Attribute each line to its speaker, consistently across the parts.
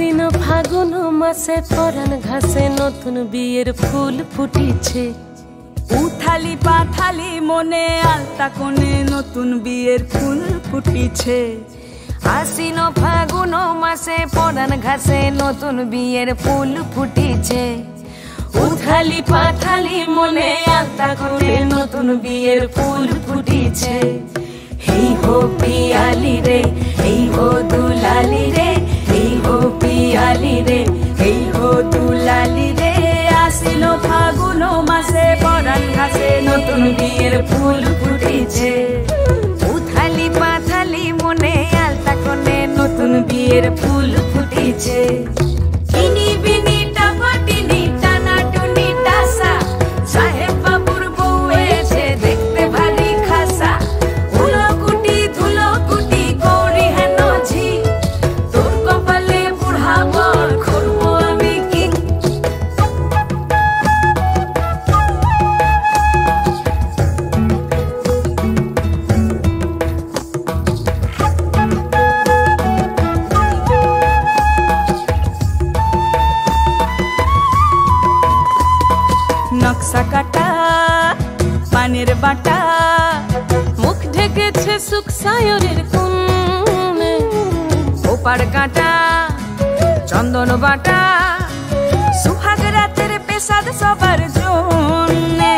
Speaker 1: আশ্বিন ফাগুন মাসে পরাণ ঘাসে নতুন বিয়ের ফুল ফুটিছে।
Speaker 2: উথালি পাথালি মনে আলতা কোণে নতুন বিয়ের ফুল ফুটিছে।
Speaker 3: আশ্বিন ফাগুন মাসে পরাণ ঘাসে নতুন বিয়ের ফুল ফুটিছে।
Speaker 1: উথালি পাথালি মনে আলতা কোণে নতুন বিয়ের ফুল ফুটিছে। এই হো পিয়ালি রে, এই হো দুলালি রে, এই হো পিয়ালি রে, এই হো দুলালি রে।
Speaker 2: আশ্বিন ফাগুন মাসে পরাণ ঘাসে নতুন বিয়ের ফুল ফুটিছে।
Speaker 3: উথালি পাথালি মনে আলতা কোণে নতুন বিয়ের ফুল ফুটিছে।
Speaker 2: ইনি বিনি টাপাটিনি টানা টুনি টাসা, সাহেব বাবুর বউ এসে দেখতে ভারী খাসা। উলকুটি ধুলকুটি গৌরী হেন ঝি, তোর কপালে বুড়া বর করবো আমি কি। নকশা কাটা পানের বাটা,
Speaker 1: মুখ ঢেকেছে সুখ সায়রের কোণে।
Speaker 2: ওপার কাটা চন্দন বাটা, সুহাগ রাতের পেশাদ সবার জন্যে।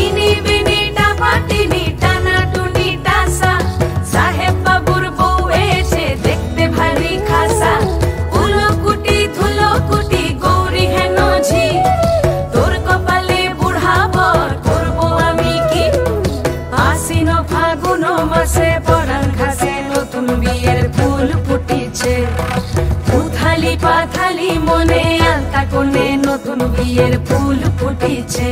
Speaker 2: ইনি বিনি টাপাটিনি টানা টুনি টাসা, সাহেব বাবুর বউ এসে দেখতে ভারী খাসা। উলকুটি ধুলকুটি গৌরী হেন ঝি, তোর কপালে বুড়া বর করবো আমি কি। আশ্বিন ফাগুন মাসে পরাণ ঘাসে নতুন বিয়ের ফুল ফুটিছে। উথালি পাথালি মনে আলতা কোণে নতুন বিয়ের ফুল ফুটিছে।